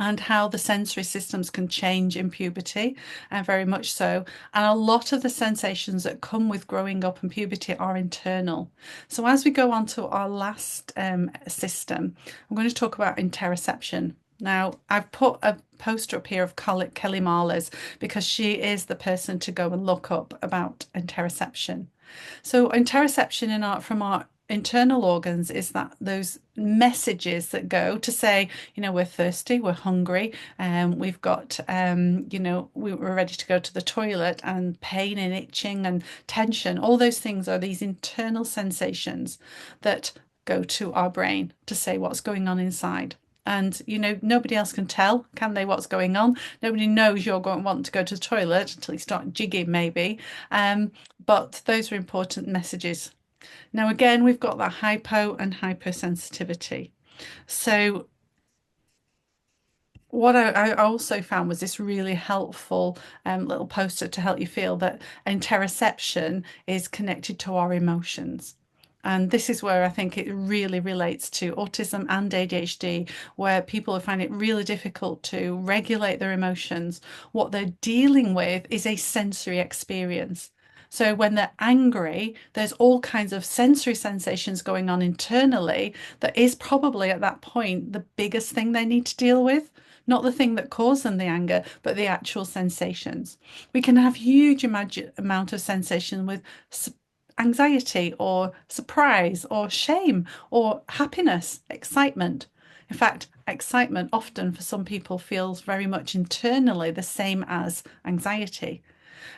and how the sensory systems can change in puberty, and very much so. And a lot of the sensations that come with growing up and puberty are internal. So as we go on to our last system, I'm going to talk about interoception. Now, I've put a poster up here of Kelly Marler's because she is the person to go and look up about interoception. So interoception from our internal organs is that those messages that go to say, you know, we're thirsty, we're hungry, we've got, you know, we're ready to go to the toilet, and pain and itching and tension. All those things are these internal sensations that go to our brain to say what's going on inside. And, you know, nobody else can tell, can they, what's going on? Nobody knows you're going to want to go to the toilet until you start jigging, maybe. But those are important messages. Now, again, we've got that hypo and hypersensitivity. So what I also found was this really helpful little poster to help you feel that interoception is connected to our emotions. And this is where I think it really relates to autism and ADHD, where people find it really difficult to regulate their emotions. What they're dealing with is a sensory experience. So when they're angry, there's all kinds of sensory sensations going on internally that is probably at that point the biggest thing they need to deal with. Not the thing that caused them the anger, but the actual sensations. We can have huge amount of sensation with anxiety or surprise or shame or happiness, excitement. In fact, excitement often for some people feels very much internally the same as anxiety.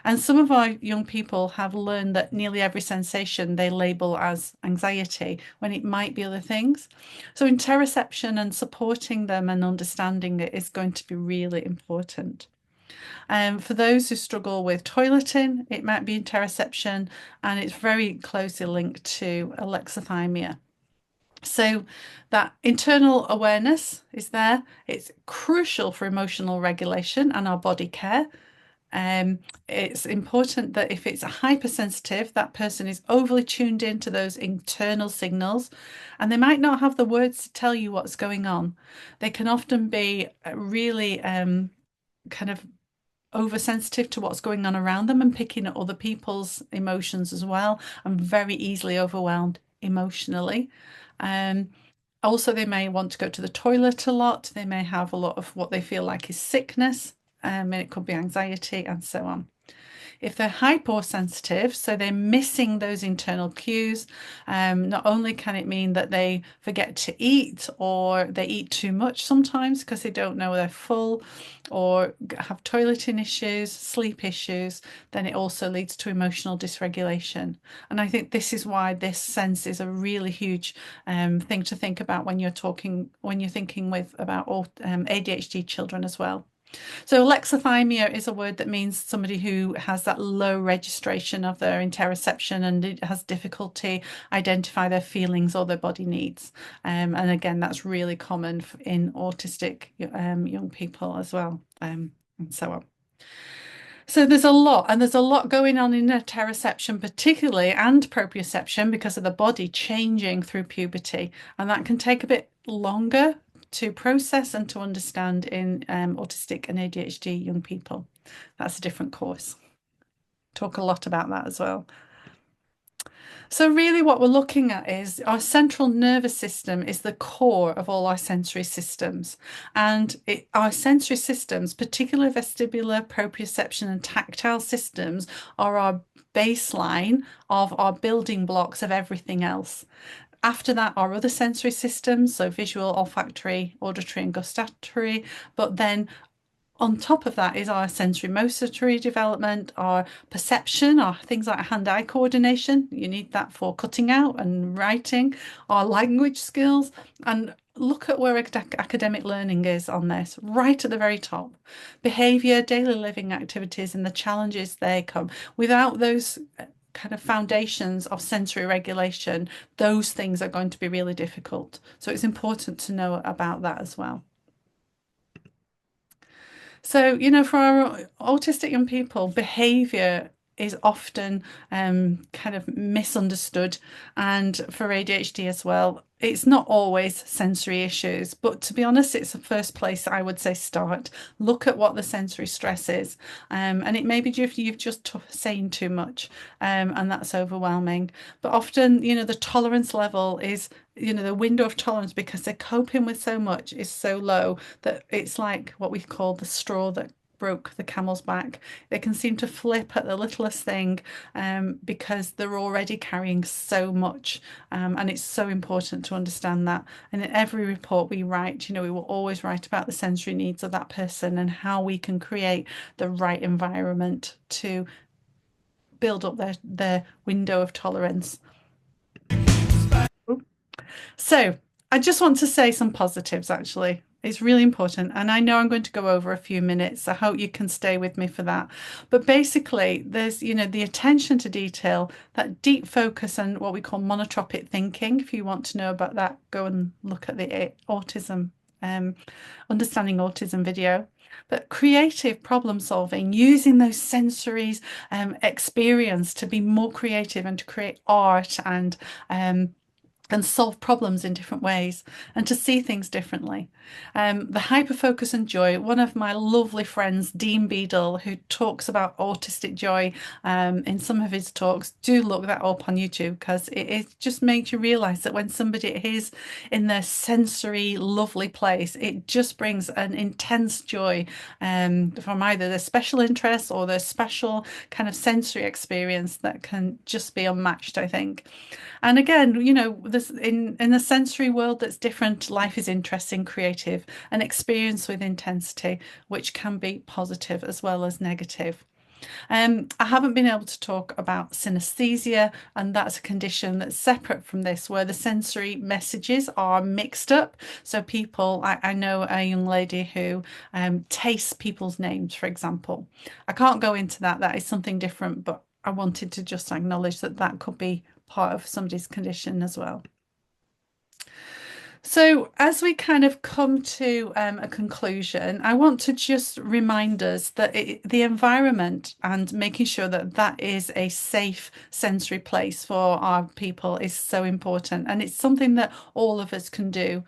And some of our young people have learned that nearly every sensation they label as anxiety when it might be other things. So, interoception and supporting them and understanding it is going to be really important. For those who struggle with toileting, it might be interoception, and it's very closely linked to alexithymia. So that internal awareness is there. It's crucial for emotional regulation and our body care. Um, it's important that if it's a hypersensitive, that person is overly tuned into those internal signals, and they might not have the words to tell you what's going on. They can often be really kind of oversensitive to what's going on around them and picking at other people's emotions as well, and very easily overwhelmed emotionally. Um, Also, they may want to go to the toilet a lot. They may have a lot of what they feel like is sickness, and it could be anxiety and so on. If they're hypersensitive, so they're missing those internal cues, not only can it mean that they forget to eat or they eat too much sometimes because they don't know they're full or have toileting issues, sleep issues, then it also leads to emotional dysregulation. And I think this is why this sense is a really huge thing to think about when you're thinking with about all ADHD children as well. So alexithymia is a word that means somebody who has that low registration of their interoception and it has difficulty identify their feelings or their body needs. And again, that's really common in autistic young people as well, and so on. So there's a lot going on in interoception, particularly, and proprioception because of the body changing through puberty, and that can take a bit longer to process and to understand in autistic and ADHD young people. That's a different course. Talk a lot about that as well. So really what we're looking at is our central nervous system is the core of all our sensory systems. And our sensory systems, particularly vestibular, proprioception and tactile systems, are our baseline of our building blocks of everything else. After that are other sensory systems, so visual, olfactory, auditory and gustatory, but then on top of that is our sensory motory development, our perception, our things like hand-eye coordination. You need that for cutting out and writing, our language skills, and look at where academic learning is on this, right at the very top. Behavior, daily living activities, and the challenges they come. Without those kind of foundations of sensory regulation, those things are going to be really difficult. So it's important to know about that as well. So, for our autistic young people, behavior is often kind of misunderstood, and for ADHD as well. It's not always sensory issues, but to be honest, it's the first place I would say start. Look at what the sensory stress is, and it may be if you've just saying too much, and that's overwhelming. But often, the tolerance level is, the window of tolerance because they're coping with so much is so low that it's like what we call the straw that broke the camel's back. They can seem to flip at the littlest thing because they're already carrying so much. And it's so important to understand that. And in every report we write, we will always write about the sensory needs of that person and how we can create the right environment to build up their window of tolerance. So I just want to say some positives, actually. It's really important. And I know I'm going to go over a few minutes. I hope you can stay with me for that. But basically, there's, the attention to detail, that deep focus and what we call monotropic thinking. If you want to know about that, go and look at the autism, understanding autism video. But creative problem solving, using those sensories experience to be more creative and to create art and and solve problems in different ways and to see things differently. The hyperfocus and joy, one of my lovely friends, Dean Beadle, who talks about autistic joy in some of his talks, do look that up on YouTube because it just makes you realize that when somebody is in their sensory, lovely place, it just brings an intense joy from either their special interests or their special kind of sensory experience that can just be unmatched, I think. And again, this in a sensory world that's different, life is interesting, creative, and experience with intensity, which can be positive as well as negative. I haven't been able to talk about synesthesia, and that's a condition that's separate from this, where the sensory messages are mixed up. So I know a young lady who tastes people's names, for example. I can't go into that. That is something different, but I wanted to just acknowledge that that could be part of somebody's condition as well. So, as we kind of come to a conclusion, I want to just remind us that the environment and making sure that that is a safe sensory place for our people is so important. And it's something that all of us can do.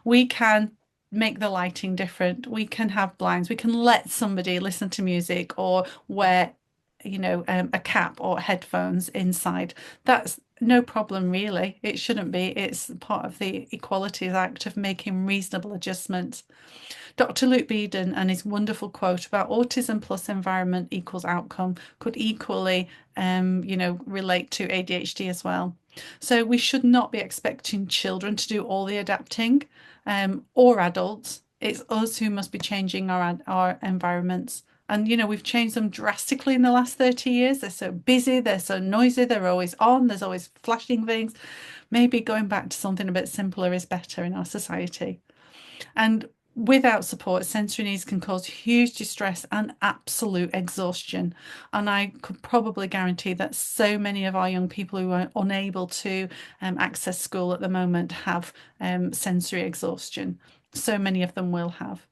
We can make the lighting different. We can have blinds. We can let somebody listen to music or wear a cap or headphones inside. That's no problem, really. It shouldn't be. It's part of the Equalities Act of making reasonable adjustments. Dr. Luke Beadon and his wonderful quote about autism plus environment equals outcome could equally, relate to ADHD as well. So we should not be expecting children to do all the adapting, or adults. It's us who must be changing our environments. And we've changed them drastically in the last 30 years. They're so busy, they're so noisy, they're always on, there's always flashing things. Maybe going back to something a bit simpler is better in our society. And without support, sensory needs can cause huge distress and absolute exhaustion. And I could probably guarantee that so many of our young people who are unable to access school at the moment have sensory exhaustion. So many of them will have.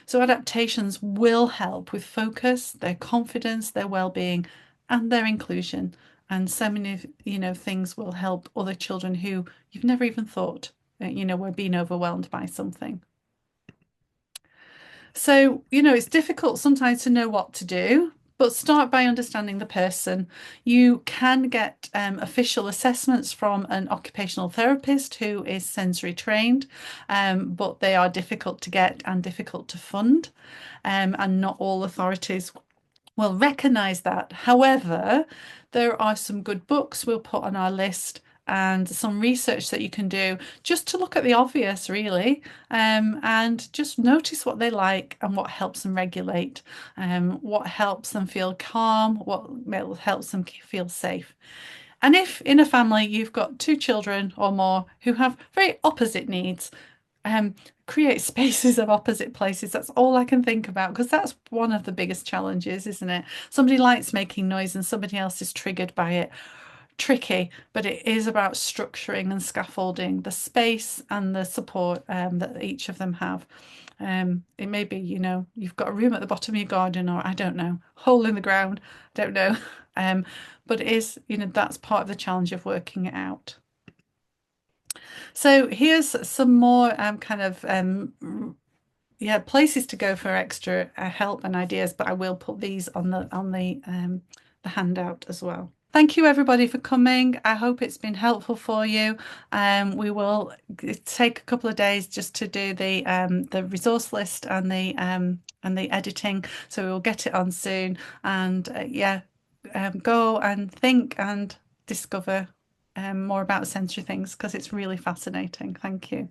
So adaptations will help with focus, their confidence, their well-being, and their inclusion. And so many, things will help other children who you've never even thought, were being overwhelmed by something. So, it's difficult sometimes to know what to do, but start by understanding the person. You can get official assessments from an occupational therapist who is sensory trained, but they are difficult to get and difficult to fund, and not all authorities will recognise that. However, there are some good books we'll put on our list and some research that you can do just to look at the obvious, really, and just notice what they like and what helps them regulate, what helps them feel calm, what helps them feel safe. And if in a family you've got two children or more who have very opposite needs, um, create spaces of opposite places. That's all I can think about because that's one of the biggest challenges, isn't it? Somebody likes making noise and somebody else is triggered by it. Tricky, but it is about structuring and scaffolding the space and the support that each of them have. It may be, you've got a room at the bottom of your garden, or I don't know, hole in the ground, don't know. But it is, that's part of the challenge of working it out. So here's some more kind of places to go for extra help and ideas, but I will put these on the handout as well. Thank you everybody for coming. I hope it's been helpful for you. We will take a couple of days just to do the resource list and the editing, so we will get it on soon. And go and think and discover more about sensory things because it's really fascinating. Thank you.